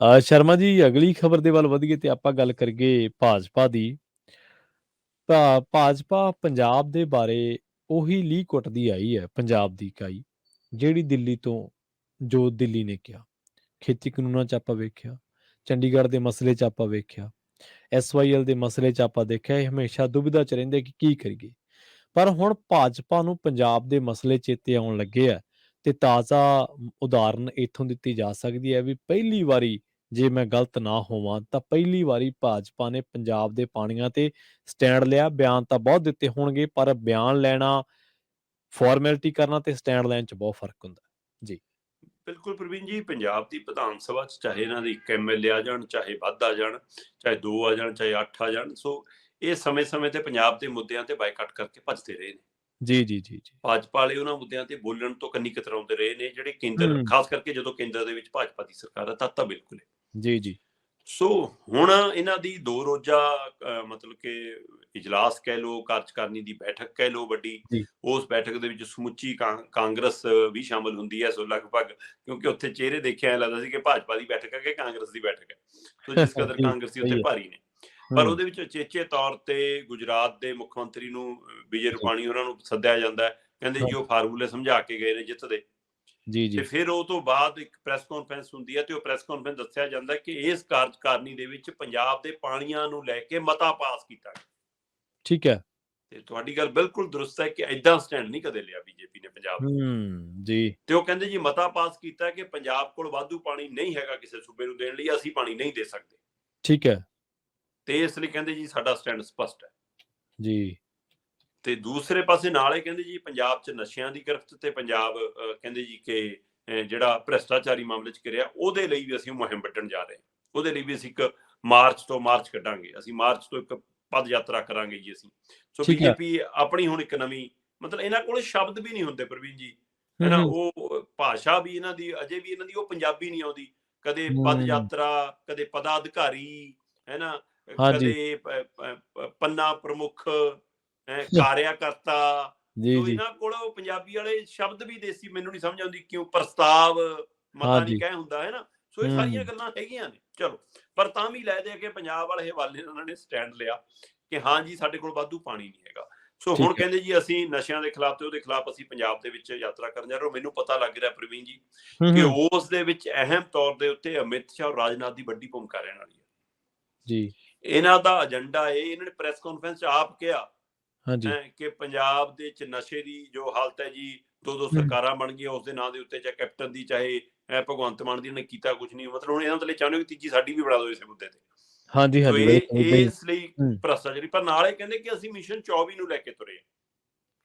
ਸ਼ਰਮਾ ਜੀ, ਅਗਲੀ ਖਬਰ ਦੇ ਵੱਲ ਵਧੀਏ ਤੇ ਆਪਾਂ ਗੱਲ ਕਰੀਏ ਭਾਜਪਾ ਦੀ। ਤਾਂ ਭਾਜਪਾ ਪੰਜਾਬ ਦੇ ਬਾਰੇ ਉਹੀ ਲੀਹ ਕੁੱਟਦੀ ਆਈ ਹੈ, ਪੰਜਾਬ ਦੀ ਇਕਾਈ, ਜਿਹੜੀ ਦਿੱਲੀ ਤੋਂ, ਜੋ ਦਿੱਲੀ ਨੇ ਕਿਹਾ। ਖੇਤੀ ਕਾਨੂੰਨਾਂ 'ਚ ਆਪਾਂ ਵੇਖਿਆ, ਚੰਡੀਗੜ੍ਹ ਦੇ ਮਸਲੇ 'ਚ ਆਪਾਂ ਵੇਖਿਆ, SYL ਦੇ ਮਸਲੇ 'ਚ ਆਪਾਂ ਦੇਖਿਆ, ਇਹ ਹਮੇਸ਼ਾ ਦੁਬਿਧਾ 'ਚ ਰਹਿੰਦੇ ਕਿ ਕੀ ਕਰੀਏ। ਪਰ ਹੁਣ ਭਾਜਪਾ ਨੂੰ ਪੰਜਾਬ ਦੇ ਮਸਲੇ ਚੇਤੇ ਆਉਣ ਲੱਗੇ ਆ, ਤੇ ਤਾਜ਼ਾ ਉਦਾਹਰਨ ਇੱਥੋਂ ਦਿੱਤੀ ਜਾ ਸਕਦੀ ਹੈ ਵੀ ਪਹਿਲੀ ਵਾਰੀ, ਜੇ ਮੈਂ ਗਲਤ ਨਾ ਹੋਵਾਂ ਤਾਂ ਪਹਿਲੀ ਵਾਰੀ ਭਾਜਪਾ ਨੇ ਪੰਜਾਬ ਦੇ ਪਾਣੀਆਂ ਤੇ ਸਟੈਂਡ ਲਿਆ। ਬਿਆਨ ਤਾਂ ਬਹੁਤ ਦਿੱਤੇ ਹੋਣਗੇ, ਪਰ ਬਿਆਨ ਲੈਣਾ, ਫਾਰਮੈਲਿਟੀ ਕਰਨਾ ਤੇ ਸਟੈਂਡ ਲੈਣ 'ਚ ਬਹੁਤ ਫਰਕ ਹੁੰਦਾ ਜੀ। ਬਿਲਕੁਲ ਪ੍ਰਵੀਨ ਜੀ, ਪੰਜਾਬ ਦੀ ਵਿਧਾਨ ਸਭਾ 'ਚ ਚਾਹੇ ਇਹਨਾਂ ਦੇ 1 MLA ਆ ਜਾਣ, ਚਾਹੇ ਵੱਧ ਆ ਜਾਣ, ਚਾਹੇ 2 ਆ ਜਾਣ, ਚਾਹੇ 8 ਆ ਜਾਣ, ਸੋ ਇਹ ਸਮੇਂ-ਸਮੇਂ ਤੇ ਪੰਜਾਬ ਦੇ ਮੁੱਦਿਆਂ ਤੇ ਬਾਈਕਾਟ ਕਰਕੇ ਭੱਜਦੇ ਰਹੇ ਨੇ। ਜੀ, ਜੀ, ਜੀ, ਜੀ। ਭਾਜਪਾ ਵਾਲੇ ਉਹਨਾਂ ਮੁੱਦਿਆਂ ਤੇ ਬੋਲਣ ਤੋਂ ਕੰਨੀ ਕਤਰਾਉਂਦੇ ਰਹੇ ਨੇ, ਜਿਹੜੇ ਕੇਂਦਰ, ਹੂੰ। ਖਾਸ ਕਰਕੇ ਜਦੋਂ ਕੇਂਦਰ ਦੇ ਵਿੱਚ ਭਾਜਪਾ ਦੀ ਸਰਕਾਰ ਹੈ, ਤਦ ਤਾਂ ਬਿਲਕੁਲ ਹੈ। ਜੀ, ਜੀ। ਸੋ ਹੁਣ ਇਹਨਾਂ ਦੀ 2 ਰੋਜ਼ਾ ਮਤਲਬ ਕਿ ਇਜਲਾਸ ਕਹਿ ਲਓ, ਕਾਰਜਕਾਰਨੀ ਦੀ ਬੈਠਕ ਕਹਿ ਲਓ ਵੱਡੀ, ਜੀ। ਉਸ ਬੈਠਕ ਦੇ ਵਿੱਚ ਸਮੁੱਚੀ ਕਾਂਗਰਸ ਵੀ ਸ਼ਾਮਲ ਹੁੰਦੀ ਹੈ। ਸੋ ਲਗਭਗ, ਕਿਉਂਕਿ ਉੱਥੇ ਚਿਹਰੇ ਦੇਖਿਆ ਐਂ ਲੱਗਦਾ ਸੀ ਕਿ ਭਾਜਪਾ ਦੀ ਬੈਠਕ ਹੈ ਕਿ ਕਾਂਗਰਸ ਦੀ ਬੈਠਕ ਹੈ। ਸੋ ਜਿਸ ਕਦਰ ਜੀ, ਕਾਂਗਰਸੀ ਉੱਥੇ ਸਹੀ ਹੈ। ਭਾਰੀ ਨੇ, ਪਰ ਉਹਦੇ ਵਿੱਚ ਉਚੇਚੇ ਤੌਰ ਤੇ ਗੁਜਰਾਤ ਦੇ ਮੁੱਖ ਮੰਤਰੀ ਨੂੰ, ਵਿਜੇ ਜੀ। ਰੂਪਾਣੀ, ਉਹਨਾਂ ਨੂੰ ਸੱਦਿਆ ਜਾਂਦਾ ਹੈ। ਕਹਿੰਦੇ ਜੀ ਹਾਂਜੀ। ਉਹ ਫਾਰਮੂਲੇ ਸਮਝਾ ਕੇ ਗਏ ਨੇ ਜਿੱਤ ਦੇ। ਜੀ, ਤੇ ਜੀ। ਫਿਰ ਉਹ ਤੋਂ ਬਾਅਦ ਇੱਕ ਪ੍ਰੈਸ ਕਾਨਫਰੰਸ ਹੁੰਦੀ ਹੈ, ਤੇ ਉਹ ਪ੍ਰੈਸ ਕਾਨਫਰੰਸ ਦੱਸਿਆ ਜਾਂਦਾ ਕਿ ਇਸ ਕਾਰਜਕਾਰਨੀ ਦੇ ਵਿੱਚ ਪੰਜਾਬ ਦੇ ਪਾਣੀਆਂ ਨੂੰ ਲੈ ਕੇ ਮਤਾ ਪਾਸ ਕੀਤਾ ਗਿਆ। ਠੀਕ ਹੈ। ਤੇ ਤੁਹਾਡੀ ਗੱਲ ਬਿਲਕੁਲ ਦਰੁਸਤ ਹੈ ਕਿ ਏਦਾਂ ਸਟੈਂਡ ਨਹੀਂ ਕਦੇ ਲਿਆ ਬੀਜੇਪੀ ਨੇ ਪੰਜਾਬ ਦਾ। ਜੀ। ਤੇ ਉਹ ਕਹਿੰਦੇ ਜੀ ਮਤਾ ਪਾਸ ਕੀਤਾ ਕਿ ਪੰਜਾਬ ਕੋਲ ਵਾਧੂ ਪਾਣੀ ਨਹੀਂ ਹੈਗਾ ਕਿਸੇ ਸੂਬੇ ਨੂੰ ਦੇਣ ਲਈ, ਅਸੀਂ ਪਾਣੀ ਨਹੀਂ ਦੇ ਸਕਦੇ। ਠੀਕ ਹੈ। ਤੇ ਇਸ ਲਈ ਕਹਿੰਦੇ ਜੀ ਸਾਡਾ ਸਟੈਂਡ ਸਪਸ਼ਟ ਹੈ। ਜੀ। ਤੇ ਦੂਸਰੇ ਪਾਸੇ ਨਾਲੇ ਕਹਿੰਦੇ ਜੀ ਪੰਜਾਬ 'ਚ ਨਸ਼ਿਆਂ ਦੀ ਗ੍ਰਿਫਤ ਤੇ ਪੰਜਾਬ ਕਹਿੰਦੇ ਜੀ ਕਿ ਜਿਹੜਾ ਭ੍ਰਿਸ਼ਟਾਚਾਰੀ ਮਾਮਲੇ 'ਚ ਘਿਰਿਆ, ਉਹਦੇ ਲਈ ਵੀ ਅਸੀਂ ਮੁਹਿੰਮ ਵੱਢਣ ਜਾ ਰਹੇ ਹਾਂ। ਉਹਦੇ ਲਈ ਵੀ ਅਸੀਂ ਇੱਕ ਮਾਰਚ ਕੱਢਾਂਗੇ, ਅਸੀਂ ਮਾਰਚ ਤੋਂ ਇੱਕ ਪਦ ਯਾਤਰਾ ਕਰਾਂਗੇ ਜੀ ਅਸੀਂ। ਸੋ ਠੀਕ ਹੈ। ਬੀਜੇਪੀ ਆਪਣੀ ਹੁਣ ਇੱਕ ਨਵੀਂ, ਮਤਲਬ ਇਹਨਾਂ ਕੋਲ ਸ਼ਬਦ ਵੀ ਨਹੀਂ ਹੁੰਦੇ ਪ੍ਰਵੀਨ ਜੀ, ਹੂੰ, ਹੈਨਾ। ਹੂੰ। ਉਹ ਭਾਸ਼ਾ ਵੀ ਇਹਨਾਂ ਦੀ ਅਜੇ ਵੀ, ਇਹਨਾਂ ਦੀ ਉਹ ਪੰਜਾਬੀ ਨਹੀਂ ਆਉਂਦੀ। ਕਦੇ ਪਦ ਹੂੰ। ਯਾਤਰਾ, ਕਦੇ ਪਦਾਧਿਕਾਰੀ, ਹੈਨਾ, ਹਾਂਜੀ। ਕਦੇ ਪੰਨਾ ਪ੍ਰਮੁੱਖ, ਕਾਰਿਆਕਰਤਾ। ਜੀ, ਸੋ ਜੀ। ਇਹਨਾਂ ਕੋਲ ਪੰਜਾਬੀ ਵਾਲੇ ਸ਼ਬਦ ਵੀ ਦੇਸੀ, ਮੈਨੂੰ ਨਹੀਂ ਸਮਝ ਆਉਂਦੀ ਕਿਉਂ। ਪ੍ਰਸਤਾਵ, ਮਤਾ ਨਹੀਂ ਹਾਂਜੀ। ਕਹਿ ਹੁੰਦਾ, ਹੈ ਨਾ। ਸੋ ਇਹ ਸਾਰੀਆਂ ਹੂੰ। ਗੱਲਾਂ ਹੈਗੀਆਂ ਨੇ, ਚਲੋ। ਪਰ ਤਾਂ ਵੀ ਲੈ ਦੇ ਕੇ ਪੰਜਾਬ ਵਾਲੇ ਹਵਾਲੇ ਉਹਨਾਂ ਨੇ ਸਟੈਂਡ ਲਿਆ ਕਿ ਹਾਂ ਜੀ ਸਾਡੇ ਕੋਲ ਵਾਧੂ ਪਾਣੀ ਨਹੀਂ ਹੈਗਾ। ਸੋ ਹੁਣ ਠੀਕ ਹੈ। ਕਹਿੰਦੇ ਜੀ ਅਸੀਂ ਨਸ਼ਿਆਂ ਦੇ ਖਿਲਾਫ ਤੇ ਉਹਦੇ ਖਿਲਾਫ ਅਸੀਂ ਪੰਜਾਬ ਦੇ ਵਿੱਚ ਯਾਤਰਾ ਕਰਨ ਜਾ ਰਹੇ ਹਾਂ। ਮੈਨੂੰ ਪਤਾ ਲੱਗ ਰਿਹਾ ਪ੍ਰਵੀਨ ਜੀ ਹੂੰ, ਕਿ ਹੂੰ। ਉਸ ਦੇ ਵਿੱਚ ਅਹਿਮ ਤੌਰ ਦੇ ਉੱਤੇ ਅਮਿਤ ਸ਼ਾਹ ਔਰ ਰਾਜਨਾਥ ਦੀ ਵੱਡੀ ਭੂਮਿਕਾ ਰਹਿਣ ਵਾਲੀ ਹੈ। ਜੀ। ਇਹਨਾਂ ਦਾ ਏਜੰਡਾ ਇਹ, ਇਹਨਾਂ ਨੇ ਪ੍ਰੈਸ ਕਾਨਫਰੰਸ 'ਚ ਆਪ ਕਿਹਾ ਹਾਂਜੀ। ਕਿ ਪੰਜਾਬ ਦੇ ਵਿੱਚ ਨਸ਼ੇ ਦੀ ਜੋ ਹਾਲਤ ਹੈ ਜੀ, 2-2 ਹੂੰ। ਸਰਕਾਰਾਂ ਬਣ ਗਈਆਂ ਉਸ ਦੇ ਨਾਂ ਦੇ ਉੱਤੇ, ਚਾਹੇ ਕੈਪਟਨ ਦੀ, ਚਾਹੇ ਭਗਵੰਤ ਮਾਨ ਦੀ, ਇਹਨੇ ਕੀਤਾ ਕੁਝ ਨਹੀਂ। ਮਤਲਬ ਹੁਣ ਇਹਨਾਂ ਥੱਲੇ ਚਾਹੁੰਦੇ ਕਿ ਤੀਜੀ ਸਾਡੀ ਵੀ ਬਣਾ ਦਿਓ ਇਸੇ ਮੁੱਦੇ ਤੇ। ਹਾਂਜੀ, ਸੋ ਹਾਂਜੀ, ਇਹ ਬਿਲਕੁਲ ਏਦਾਂ ਹੀ। ਇਸ ਲਈ ਹੂੰ। ਭ੍ਰਿਸ਼ਟਾਚਾਰੀ, ਪਰ ਨਾਲੇ ਕਹਿੰਦੇ ਕਿ ਅਸੀਂ ਮਿਸ਼ਨ 24 ਨੂੰ ਲੈ ਕੇ ਤੁਰੇ।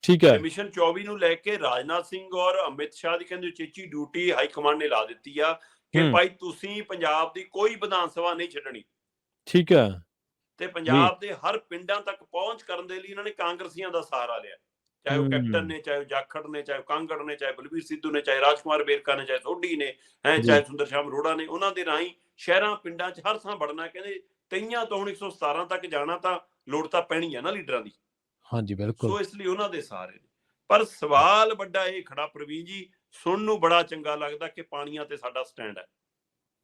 ਠੀਕ ਤੇ ਹੈ। ਮਿਸ਼ਨ 24 ਨੂੰ ਲੈ ਕੇ ਰਾਜਨਾਥ ਸਿੰਘ ਔਰ ਅਮਿਤ ਸ਼ਾਹ ਦੀ ਕਹਿੰਦੇ ਉਚੇਚੀ ਡਿਊਟੀ ਹਾਈ ਕਮਾਂਡ ਨੇ ਲਾ ਦਿੱਤੀ ਆ ਕਿ ਹੂੰ। ਭਾਈ ਤੁਸੀਂ ਪੰਜਾਬ ਦੀ ਕੋਈ ਵਿਧਾਨ ਸਭਾ ਨਹੀਂ ਛੱਡਣੀ, ਠੀਕ ਹੈ। ਤੇ ਜੀ। ਪੰਜਾਬ ਦੇ ਹਰ ਪਿੰਡਾਂ ਤੱਕ ਪਹੁੰਚ ਕਰਨ ਦੇ ਲਈ ਇਹਨਾਂ ਨੇ ਕਾਂਗਰਸੀਆਂ ਦਾ ਸਹਾਰਾ ਲਿਆ। ਚਾਹੇ ਉਹ ਕੈਪਟਨ ਹੂੰ। ਨੇ, ਚਾਹੇ ਉਹ ਜਾਖੜ ਨੇ, ਚਾਹੇ ਉਹ ਕਾਂਗੜ ਨੇ, ਚਾਹੇ ਬਲਬੀਰ ਸਿੱਧੂ ਨੇ, ਚਾਹੇ ਰਾਜਕੁਮਾਰ ਵੇਰਕਾ ਨੇ, ਚਾਹੇ ਸੋਢੀ ਨੇ, ਜੀ। ਚਾਹੇ ਸੁੰਦਰ ਸ਼ਾਮ ਅਰੋੜਾ ਨੇ। ਉਹਨਾਂ ਦੇ ਰਾਹੀਂ ਸ਼ਹਿਰਾਂ ਪਿੰਡਾਂ 'ਚ ਹਰ ਥਾਂ ਵੜਨਾ। ਕਹਿੰਦੇ 23 ਤੋਂ ਹੁਣ 117 ਤੱਕ ਜਾਣਾ, ਤਾਂ ਲੋੜ ਤਾਂ ਪੈਣੀ ਹੈ ਨਾ ਲੀਡਰਾਂ ਦੀ। ਹਾਂਜੀ, ਬਿਲਕੁਲ। ਸੋ ਇਸ ਲਈ ਉਹਨਾਂ ਦੇ ਸਹਾਰੇ ਨੇ। ਪਰ ਸਵਾਲ ਵੱਡਾ ਇਹ ਖੜਾ ਪ੍ਰਵੀਨ ਜੀ, ਸੁਣਨ ਨੂੰ ਬੜਾ ਚੰਗਾ ਲੱਗਦਾ ਕਿ ਪਾਣੀਆਂ ਤੇ ਸਾਡਾ ਸਟੈਂਡ ਹੈ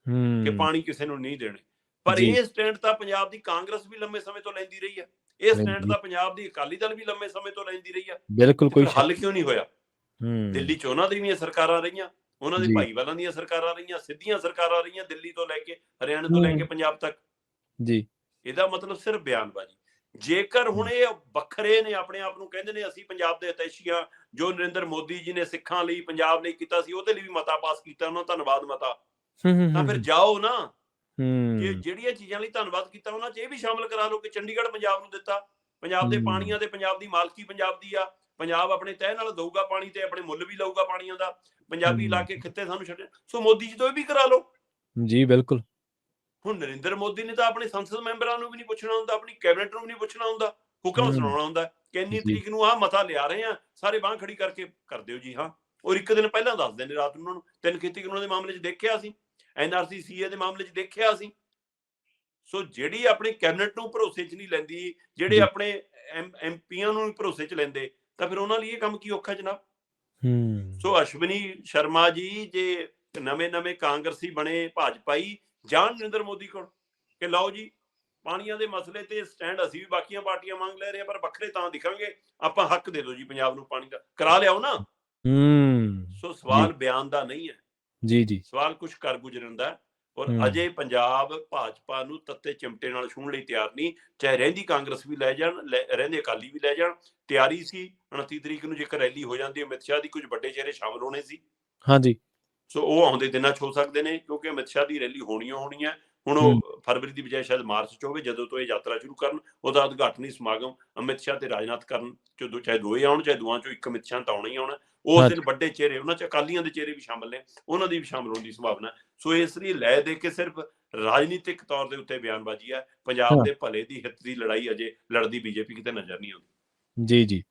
ਕਿ ਹੂੰ। ਪਾਣੀ ਕਿਸੇ ਨੂੰ ਨਹੀਂ ਦੇਣੇ। ਪਰ ਜੀ। ਇਹ ਸਟੈਂਡ ਤਾਂ ਪੰਜਾਬ ਦੀ ਕਾਂਗਰਸ ਵੀ ਲੰਮੇ ਸਮੇਂ ਤੋਂ ਲੈਂਦੀ ਰਹੀ ਹੈ। ਇਹ ਸਟੈਂਡ ਲੈਂਦੀ। ਤਾਂ ਪੰਜਾਬ ਦੀ ਅਕਾਲੀ ਦਲ ਵੀ ਲੰਮੇ ਸਮੇਂ ਤੋਂ ਲੈਂਦੀ ਰਹੀ ਹੈ। ਬਿਲਕੁਲ, ਤੇ ਕੋਈ ਫਿਰ ਸ਼ੱਕ ਹੱਲ ਨਹੀਂ। ਕਿਉਂ ਨਹੀਂ ਹੋਇਆ? ਹੂੰ। ਦਿੱਲੀ 'ਚ ਉਹਨਾਂ ਦੀਆਂ ਸਰਕਾਰਾਂ ਰਹੀਆਂ, ਉਹਨਾਂ ਦੇ ਜੀ। ਭਾਈਵਾਲਾਂ ਦੀਆਂ ਸਰਕਾਰਾਂ ਰਹੀਆਂ, ਸਿੱਧੀਆਂ ਸਰਕਾਰਾਂ ਰਹੀਆਂ, ਦਿੱਲੀ ਤੋਂ ਲੈ ਕੇ ਹਰਿਆਣੇ ਤੋਂ ਲੈ ਕੇ ਹੂੰ। ਪੰਜਾਬ ਤੱਕ। ਜੀ। ਇਹਦਾ ਮਤਲਬ ਸਿਰਫ ਬਿਆਨਬਾਜ਼ੀ। ਜੇਕਰ ਹੁਣ ਹੂੰ। ਇਹ ਵੱਖਰੇ ਨੇ, ਆਪਣੇ ਆਪ ਨੂੰ ਕਹਿੰਦੇ ਨੇ ਅਸੀਂ ਪੰਜਾਬ ਦੇ ਹਿਤੈਸ਼ੀ ਹਾਂ, ਜੋ ਨਰਿੰਦਰ ਮੋਦੀ ਜੀ ਨੇ ਸਿੱਖਾਂ ਲਈ, ਪੰਜਾਬ ਲਈ ਕੀਤਾ ਸੀ, ਉਹਦੇ ਲਈ ਵੀ ਮਤਾ ਪਾਸ ਕੀਤਾ ਉਹਨਾਂ, ਧੰਨਵਾਦ ਮਤਾ। ਹੂੰ, ਹੂੰ, ਤਾਂ ਹੂੰ, ਫਿਰ ਹੂੰ। ਜਾਓ ਨਾ, ਕਿ ਹੂੰ। ਜਿਹੜੀਆਂ ਚੀਜ਼ਾਂ ਲਈ ਧੰਨਵਾਦ ਕੀਤਾ ਉਹਨਾਂ 'ਚ ਇਹ ਵੀ ਸ਼ਾਮਲ ਕਰਾ ਲਓ ਕਿ ਚੰਡੀਗੜ੍ਹ ਪੰਜਾਬ ਨੂੰ ਦਿੱਤਾ, ਪੰਜਾਬ ਦੇ ਹੂੰ। ਪਾਣੀਆਂ ਤੇ ਪੰਜਾਬ ਦੀ ਮਾਲਕੀ ਪੰਜਾਬ ਦੀ ਆ, ਪੰਜਾਬ ਆਪਣੇ ਤਹਿ ਨਾਲ ਦਊਗਾ ਪਾਣੀ ਤੇ ਆਪਣੇ ਮੁੱਲ ਵੀ ਲਊਗਾ ਪਾਣੀਆਂ ਦਾ, ਪੰਜਾਬੀ ਹੂੰ। ਇਲਾਕੇ ਖਿੱਤੇ ਸਾਨੂੰ ਛੱਡੇ। ਸੋ ਮੋਦੀ ਜੀ ਤੋਂ ਇਹ ਵੀ ਕਰਾ ਲਓ। ਜੀ, ਬਿਲਕੁਲ। ਹੁਣ ਨਰਿੰਦਰ ਮੋਦੀ ਨੇ ਤਾਂ ਆਪਣੇ ਸੰਸਦ ਮੈਂਬਰਾਂ ਨੂੰ ਵੀ ਨਹੀਂ ਪੁੱਛਣਾ ਹੁੰਦਾ, ਆਪਣੀ ਕੈਬਨਿਟ ਨੂੰ ਵੀ ਨਹੀਂ ਪੁੱਛਣਾ ਹੁੰਦਾ, ਹੁਕਮ ਹੂੰ। ਸੁਣਾਉਣਾ ਹੁੰਦਾ ਕਿ ਇੰਨੀ ਜੀ। ਤਰੀਕ ਨੂੰ ਆਹ ਮਤਾ ਲਿਆ ਰਹੇ ਆ, ਸਾਰੇ ਬਾਂਹ ਖੜੀ ਕਰਕੇ ਕਰ ਦਿਓ ਜੀ ਹਾਂ। ਔਰ ਇੱਕ ਦਿਨ ਪਹਿਲਾਂ ਦੱਸਦੇ ਨੇ ਰਾਤ ਨੂੰ ਉਹਨਾਂ ਨੂੰ। 3 ਖੇਤੀ ਕਾਨੂੰਨਾਂ ਦੇ ਮਾਮਲੇ 'ਚ ਦੇਖਿਆ ਸੀ, NRC CA ਦੇ ਮਾਮਲੇ 'ਚ ਦੇਖਿਆ ਸੀ। ਸੋ ਜਿਹੜੀ ਆਪਣੀ ਕੈਬਨਿਟ ਨੂੰ ਭਰੋਸੇ 'ਚ ਨਹੀਂ ਲੈਂਦੀ, ਜਿਹੜੇ ਜੀ। ਆਪਣੇ MPਆਂ ਨੂੰ ਭਰੋਸੇ 'ਚ ਲੈਂਦੇ, ਤਾਂ ਫਿਰ ਉਹਨਾਂ ਲਈ ਇਹ ਕੰਮ ਕੀ ਔਖਾ ਜਨਾਬ। ਹੂੰ। ਸੋ ਅਸ਼ਵਨੀ ਸ਼ਰਮਾ ਜੀ ਜੇ ਨਵੇਂ-ਨਵੇਂ ਕਾਂਗਰਸੀ ਬਣੇ ਭਾਜਪਾਈ, ਜਾਣ ਨਰਿੰਦਰ ਮੋਦੀ ਕੋਲ ਕਿ ਲਓ ਜੀ ਪਾਣੀਆਂ ਦੇ ਮਸਲੇ ਤੇ ਸਟੈਂਡ ਅਸੀਂ ਵੀ ਬਾਕੀਆਂ ਪਾਰਟੀਆਂ ਮੰਗ ਲੈ ਰਹੇ ਪਰ ਵੱਖਰੇ ਤਾਂ ਦਿਖਾਂਗੇ, ਆਪਾਂ ਹੱਕ ਦੇ ਦਿਓ ਜੀ ਪੰਜਾਬ ਨੂੰ ਪਾਣੀ ਦਾ, ਕਰਾ ਲਿਆਓ ਨਾ। ਸੋ ਜੀ ਸਵਾਲ ਬਿਆਨ ਦਾ ਨਹੀਂ ਹੈ, ਜੀ ਜੀ ਸਵਾਲ ਕੁਝ ਕਰ ਗੁਜ਼ਰਨ ਦਾ। ਔਰ ਹੂੰ ਅਜੇ ਪੰਜਾਬ ਭਾਜਪਾ ਨੂੰ ਤੱਤੇ ਚਿਮਟੇ ਨਾਲ ਛੂਹਣ ਲਈ ਤਿਆਰ ਨਹੀਂ, ਚਾਹੇ ਰਹਿੰਦੀ ਕਾਂਗਰਸ ਵੀ ਲੈ ਜਾਣ, ਰਹਿੰਦੇ ਅਕਾਲੀ ਵੀ ਲੈ ਜਾਣ। ਤਿਆਰੀ ਸੀ 29 ਤਰੀਕ ਨੂੰ ਜੇਕਰ ਰੈਲੀ ਹੋ ਜਾਂਦੀ ਅਮਿਤ ਸ਼ਾਹ ਦੀ, ਕੁਝ ਵੱਡੇ ਚਿਹਰੇ ਸ਼ਾਮਲ ਹੋਣੇ ਸੀ। ਹਾਂਜੀ ਸੋ ਉਹ ਆਉਂਦੇ ਦਿਨਾਂ 'ਚ ਹੋ ਸਕਦੇ ਨੇ, ਕਿਉਂਕਿ ਅਮਿਤ ਸ਼ਾਹ ਦੀ ਰੈਲੀ ਹੋਣੀ ਹੈ। ਹੁਣ ਹੂੰ ਉਹ ਫਰਵਰੀ ਦੀ ਬਜਾਏ ਸ਼ਾਇਦ ਮਾਰਚ 'ਚ ਹੋਵੇ, ਜਦੋਂ ਤੋਂ ਇਹ ਯਾਤਰਾ ਸ਼ੁਰੂ ਕਰਨ। ਉਹਦਾ ਉਦਘਾਟਨੀ ਸਮਾਗਮ ਅਮਿਤ ਸ਼ਾਹ ਤੇ ਰਾਜਨਾਥ ਕਰਨ, ਚਾਹੇ ਦੋਏ ਆਉਣ ਚਾਹੇ ਦੋਵਾਂ 'ਚੋਂ ਇੱਕ ਅਮਿਤ ਸ਼ਾਹ ਤਾਂ ਆਉਣਾ ਹੀ ਆਉਣਾ। ਉਸ ਦਿਨ ਹਾਂਜੀ ਵੱਡੇ ਚਿਹਰੇ, ਉਹਨਾਂ 'ਚ ਅਕਾਲੀਆਂ ਦੇ ਚਿਹਰੇ ਵੀ ਸ਼ਾਮਲ ਨੇ, ਉਹਨਾਂ ਦੀ ਵੀ ਸ਼ਾਮਲ ਹੋਣ ਦੀ ਸੰਭਾਵਨਾ। ਸੋ ਇਸ ਲਈ ਲੈ ਦੇ ਕੇ ਸਿਰਫ ਰਾਜਨੀਤਿਕ ਤੌਰ ਦੇ ਉੱਤੇ ਬਿਆਨਬਾਜ਼ੀ ਹੈ। ਪੰਜਾਬ ਹਾਂ ਦੇ ਭਲੇ ਦੀ ਹਿੱਤ ਦੀ ਲੜਾਈ ਅਜੇ ਲੜਦੀ ਬੀਜੇਪੀ ਕਿਤੇ ਨਜ਼ਰ ਨਹੀਂ ਆਉਂਦੀ। ਜੀ ਜੀ